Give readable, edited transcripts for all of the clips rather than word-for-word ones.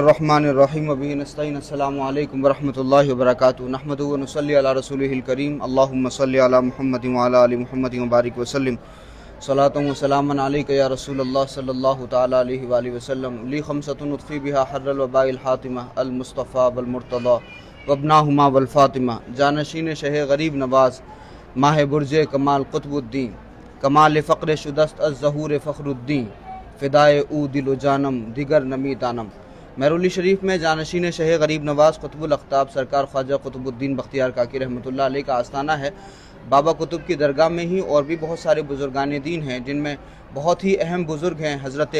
बिस्मिल्लाहिर्रहमानिर्रहीम वबिही नस्तईन अस्सलामु अलैकुम वरहमतुल्लाहि वबरकातुहू नहमदुहु व नुसल्ली अला रसूलिहिल करीम अल्लाहुम्मा सल्लि अला मुहम्मदिन व अला आलि मुहम्मदिन व बारिक वसल्लिम सलातन व सलामन अलैका या रसूलल्लाह सल्लल्लाहु तआला अलैहि व आलिहि वसल्लम ली खमसतुन उतफ़ी बिहा हर्रल वबाइल हातिमा अल मुस्तफ़ा वल मुर्तज़ा वब्नाहुमा वल फातिमा जानशीन शह गरीब नवाज माह बुर्ज कमाल कुतुबुद्दीन कमाल फ़क्र शुदस्त अज़ ज़हूर फ़खरुद्दीन फ़िदाए ऊ दिल जानम दिगर नमी तानम। महरुली शरीफ में जानशीन शह गरीब नवाज़ कुतुबुल अख्ताब सरकार ख्वाजा कुतुबुद्दीन बख्तियार काकी रहमतुल्लाह अलैह का आस्थाना है। बाबा कुतुब की दरगाह में ही और भी बहुत सारे बुजुर्गान दीन हैं, जिनमें बहुत ही अहम बुज़ुर्ग हैं हज़रत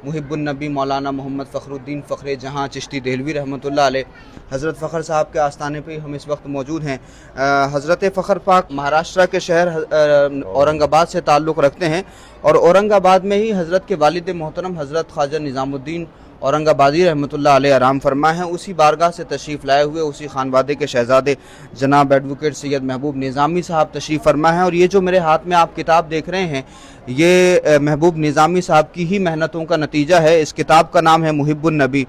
मुहिब्बुन नबी मौलाना मोहम्मद फ़खरुद्दीन फ़खरे जहाँ चिश्ती देहलवी रहमतुल्लाह अलैह। हज़रत फ़खर साहब के आस्थाने पे हम इस वक्त मौजूद हैं। हज़रत फ़खर पाक महाराष्ट्र के शहर औरंगाबाद से ताल्लुक़ रखते हैं और औरंगाबाद में ही हज़रत के वालिद मोहतरम हज़रत ख्वाजा निज़ामुद्दीन औरंगाबादी रहमतुल्लाह अलैह आराम फरमा हैं। उसी बारगाह से तशरीफ़ लाए हुए उसी खानवादे के शहज़ादे जनाब एडवोकेट सैयद महबूब निज़ामी साहब तशरीफ़ फरमा हैं। और ये जो मेरे हाथ में आप किताब देख रहे हैं, ये महबूब निज़ामी साहब की ही मेहनतों का नतीजा है। इस किताब का नाम है मुहिब्बुन नबी,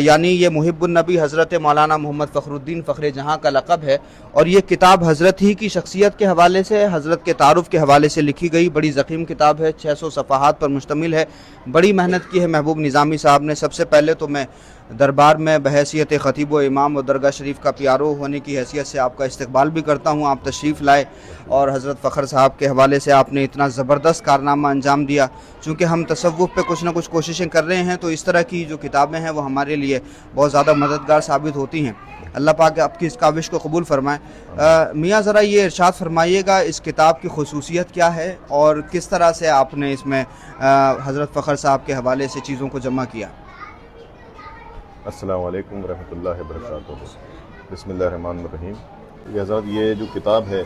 यानी ये मुहिब्बुन नबी हज़रत मौलाना मोहम्मद फ़खरुद्दीन फ़खरे जहाँ का लक़ब है। और ये किताब हज़रत ही की शख्सियत के हवाले से, हज़रत के तारुफ़ के हवाले से लिखी गई बड़ी ज़ख़ीम किताब है। 600 सफ़हात पर मुश्तमिल है। बड़ी मेहनत की है महबूब निज़ामी साहब ने। सबसे पहले तो मैं दरबार में बहैसियत ख़तीब व इमाम और दरगाह शरीफ का प्यारो होने की हैसियत से आपका इस्तकबाल भी करता हूँ। आप तशरीफ़ लाए और हज़रत फ़खर साहब के हवाले से आपने इतना ज़बरदस्त कारनामा अंजाम दिया। चूँकि हम तसव्वुफ़ पे कुछ ना कुछ कोशिशें कर रहे हैं, तो इस तरह की जो किताबें हैं वो हमारे लिए बहुत ज़्यादा मददगार साबित होती हैं। अल्लाह पाक आपकी इस काविश को कबूल फ़रमाए। मियाँ ज़रा ये इरशाद फरमाइएगा, इस किताब की खुसूसियत क्या है और किस तरह से आपने इसमें हज़रत फ़खर साहब के हवाले से चीज़ों को जमा किया। अस्सलामु अलैकुम रहमतुल्लाहि व बरकातुहू। बिस्मिल्लाहिर्रहमानिर्रहीम। ये हज़रत ये जो किताब है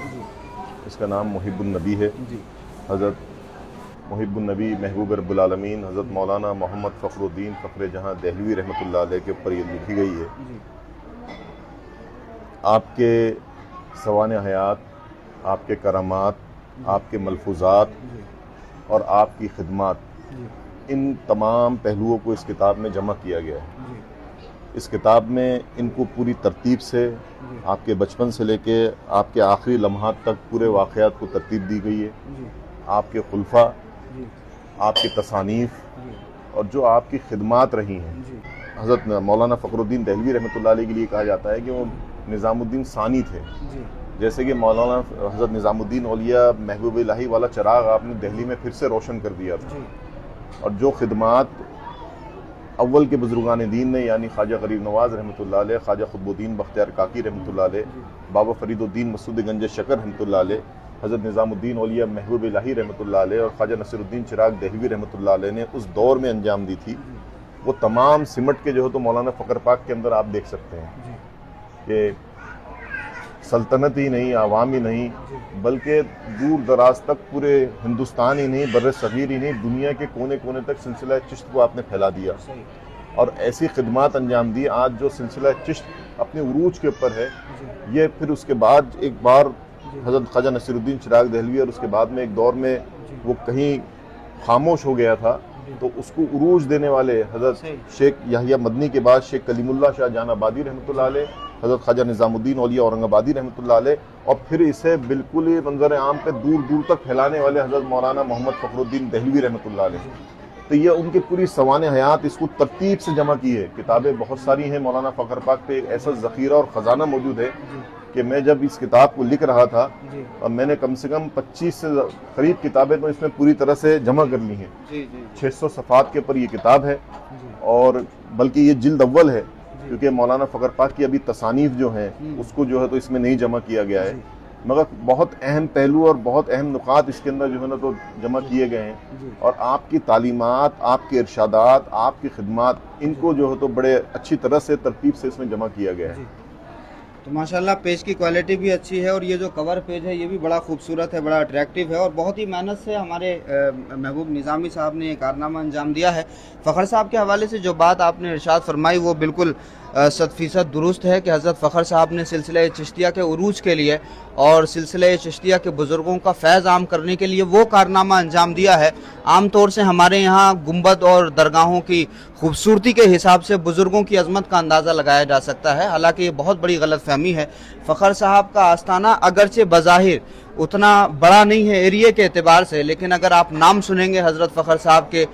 इसका नाम मुहिब्बुन नबी है। हज़रत मुहिब्बुन नबी महबूब रब्बुल आलमीन हज़रत मौलाना मोहम्मद फ़खरुद्दीन फ़खरे जहाँ देहलवी रहमतुल्लाह अलैह के ऊपर ये लिखी गई है। आपके सवाने हयात, आपके करामात, आपके मलफूज़ात और आपकी खिदमत, इन तमाम पहलुओं को इस किताब में जमा किया गया है। इस किताब में इनको पूरी तरतीब से आपके बचपन से लेके आपके आखिरी लम्हात तक पूरे वाक़यात को तरतीब दी गई है। आपके खुलफा, आपके तसानीफ़ और जो आपकी खिदमात रही हैं। हज़रत मौलाना फ़खरुद्दीन देहलवी रहमतुल्लाह अलैह के लिए कहा जाता है कि वो निज़ामुद्दीन सानी थे। जैसे कि मौलाना हज़रत निज़ामुद्दीन औलिया महबूब इलाही वाला चिराग आपने दिल्ली में फिर से रोशन कर दिया था। और जो खिदमात अव्वल के बुजुर्गान दीन ने, यानी ख्वाजा गरीब नवाज़ रहमतुल्लाह अलैह, ख्वाजा कुतुबुद्दीन बख्तियार काकी रहमतुल्लाह अलैह, बाबा फरीदुद्दीन मसूद गंज शकर रहमतुल्लाह अलैह, हज़रत निज़ामुद्दीन औलिया महबूब इलाही रहमतुल्लाह अलैह और ख्वाजा नसीरुद्दीन चिराग देहलवी रहमतुल्लाह अलैह ने उस दौर में अंजाम दी थी, वो तमाम सिमट के जो है तो मौलाना फ़खर पाक के अंदर आप देख सकते हैं कि सल्तनत ही नहीं, आवाम ही नहीं, बल्कि दूर दराज तक पूरे हिंदुस्तान ही नहीं, बर्र सगीर ही नहीं, दुनिया के कोने कोने तक सिलसिला चिश्त को आपने फैला दिया और ऐसी खिदमात अंजाम दी। आज जो सिलसिला चिश्त अपने उरूज के ऊपर है, ये फिर उसके बाद एक बार हज़रत ख्वाजा नसीरुद्दीन चिराग देहलवी और उसके बाद में एक दौर में वो कहीं खामोश हो गया था, तो उसको उरूज देने वाले हज़रत शेख याहिया मदनी के बाद शेख कलीमुल्लाह शाह जहानाबादी रहमतुल्लाह अलैह, हज़रत ख्वाजा निज़ामुद्दीन औलिया औरंगाबादी रहमतुल्लाह अलैह और फिर इसे बिल्कुल ही मंजर आम पे दूर दूर तक फैलाने वाले हज़रत मौलाना मोहम्मद फ़खरुद्दीन देहलवी रहमतुल्लाह अलैह। तो ये उनकी पूरी सवाने हयात इसको तरतीब से जमा की है। किताबें बहुत सारी हैं। मौलाना फ़खर पाक पे एक ऐसा ज़ख़ीरा और ख़जाना मौजूद है कि मैं जब इस किताब को लिख रहा था, मैंने कम से कम 25 से करीब किताबें तो इसमें पूरी तरह से जमा कर ली हैं। 600 सफ़हात के ऊपर ये किताब है और बल्कि ये जिल्द अव्वल है, क्योंकि मौलाना फ़खर पाक की अभी तसानीफ़ जो हैं उसको जो है तो इसमें नहीं जमा किया गया है, मगर बहुत अहम पहलू और बहुत अहम नुकात इसके अंदर जो है ना तो जमा किए गए हैं। और आपकी तालीमात, आपके इरशादात, आपकी खिदमात, इनको जो है तो बड़े अच्छी तरह से तरतीब से इसमें जमा किया गया है। तो माशाल्लाह पेज की क्वालिटी भी अच्छी है और ये जो कवर पेज है ये भी बड़ा खूबसूरत है, बड़ा अट्रैक्टिव है और बहुत ही मेहनत से हमारे महबूब निज़ामी साहब ने ये कारनामा अंजाम दिया है। फ़खर साहब के हवाले से जो बात आपने इरशाद फरमाई वो बिल्कुल 100% درست ہے کہ حضرت فخر صاحب نے سلسلہ چشتیہ کے عروج کے لیے اور سلسلہ چشتیہ کے بزرگوں کا فیض عام کرنے کے لیے وہ کارنامہ انجام دیا ہے۔ عام طور سے ہمارے یہاں گنبد اور درگاہوں کی خوبصورتی کے حساب سے بزرگوں کی عظمت کا اندازہ لگایا جا سکتا ہے، حالانکہ یہ بہت بڑی غلط فہمی ہے۔ فخر صاحب کا آستانہ اگرچہ بظاہر اتنا بڑا نہیں ہے ایریے کے اعتبار سے، لیکن اگر آپ نام سنیں گے حضرت فخر صاحب کے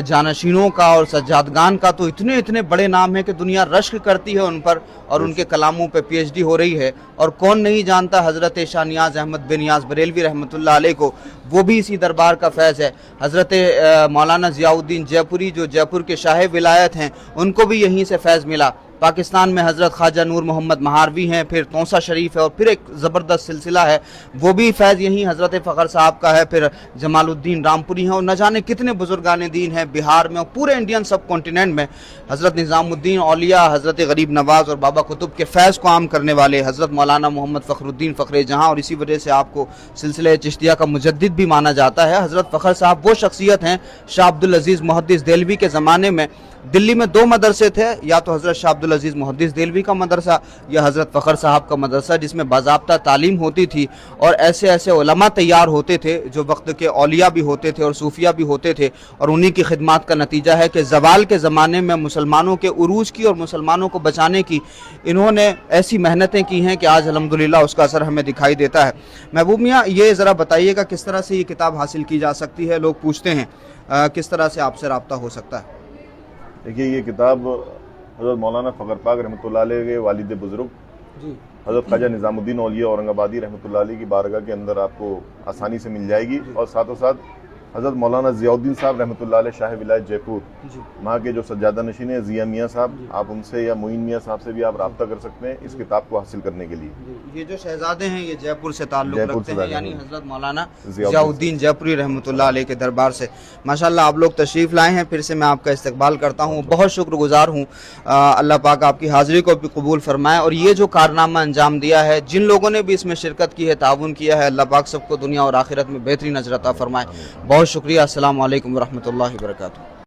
جانشینوں کا اور سجادگان کا تو اتنے بڑے نام ہیں کہ دنیا رشک کرتی ہے ان پر، اور ان کے کلاموں پہ پی ایچ ڈی ہو رہی ہے۔ اور کون نہیں جانتا حضرت شاہ نیاز احمد بن نیاز بریلوی رحمۃ اللہ علیہ کو، وہ بھی اسی دربار کا فیض ہے۔ حضرت مولانا ضیاء الدین جے پوری جو جے پور کے شاہ ولایت ہیں، ان کو بھی یہیں سے فیض ملا۔ پاکستان میں حضرت خواجہ نور محمد مہاروی ہیں، پھر تونسا شریف ہے، اور پھر ایک زبردست سلسلہ ہے، وہ بھی فیض یہیں حضرت فخر صاحب کا ہے۔ پھر جمال الدین رامپوری ہیں، اور نہ جانے کتنے بزرگان دین ہیں بہار میں اور پورے انڈین سب کانٹیننٹ میں۔ حضرت نظام الدین اولیاء، حضرت غریب نواز اور بابا قطب کے فیض کو عام کرنے والے حضرت مولانا محمد فخر الدین فخر جہاں، اور اسی وجہ سے آپ کو سلسلہ چشتیہ کا مجدد بھی مانا جاتا ہے۔ حضرت فخر صاحب وہ شخصیت ہیں، شاہ عبدالعزیز محدث دہلوی کے زمانے میں دلی میں 2 مدرسے تھے، یا تو حضرت شاہ عبدالعزیز محدث دہلوی کا مدرسہ یا حضرت فخر صاحب کا مدرسہ، جس میں باضابطہ تعلیم ہوتی تھی اور ایسے علماء تیار ہوتے تھے جو وقت کے اولیاء بھی ہوتے تھے اور صوفیہ بھی ہوتے تھے، اور انہی کی خدمات کا نتیجہ ہے کہ زوال کے زمانے میں مسلمانوں کے عروج کی اور مسلمانوں کو بچانے کی انہوں نے ایسی محنتیں کی ہیں کہ آج الحمدللہ اس کا اثر ہمیں دکھائی دیتا ہے۔ محبوب میاں، یہ ذرا بتائیے گا کس طرح سے یہ کتاب حاصل کی جا سکتی ہے؟ لوگ پوچھتے ہیں کس طرح سے آپ سے رابطہ ہو سکتا ہے؟ دیکھیے، یہ کتاب حضرت مولانا فخر پاک رحمۃ اللہ علیہ کے والد بزرگ حضرت خواجہ نظام الدین اولیاء اورنگ آبادی رحمۃ اللہ علیہ کی بارگاہ کے اندر آپ کو آسانی سے مل جائے گی، اور ساتھ و ساتھ حضرت مولانا ضیاء الدین صاحب رحمۃ اللہ علیہ شاہ ولایت جے پور، وہاں کے جو سجادہ نشین ہیں ضیاء میاں صاحب، آپ ان سے یا معین میاں صاحب سے بھی آپ رابطہ کر سکتے ہیں اس کتاب کو حاصل کرنے کے لیے۔ یہ جو شہزادے ہیں یہ جے پور سے تعلق رکھتے ہیں، یعنی حضرت مولانا ضیاء الدین جے پوری رحمۃ اللہ علیہ کے دربار سے۔ ماشاءاللہ آپ لوگ تشریف لائے ہیں، پھر سے میں آپ کا استقبال کرتا ہوں، بہت شکر گزار ہوں۔ اللہ پاک آپ کی حاضری کو بھی قبول فرمائے، اور یہ جو کارنامہ انجام دیا ہے، جن لوگوں نے بھی اس میں شرکت کی ہے، تعاون کیا ہے، اللہ پاک سب کو دنیا اور آخرت میں بہترین اجر عطا فرمائے۔ بہت شکریہ۔ السلام علیکم ورحمۃ اللہ وبرکاتہ۔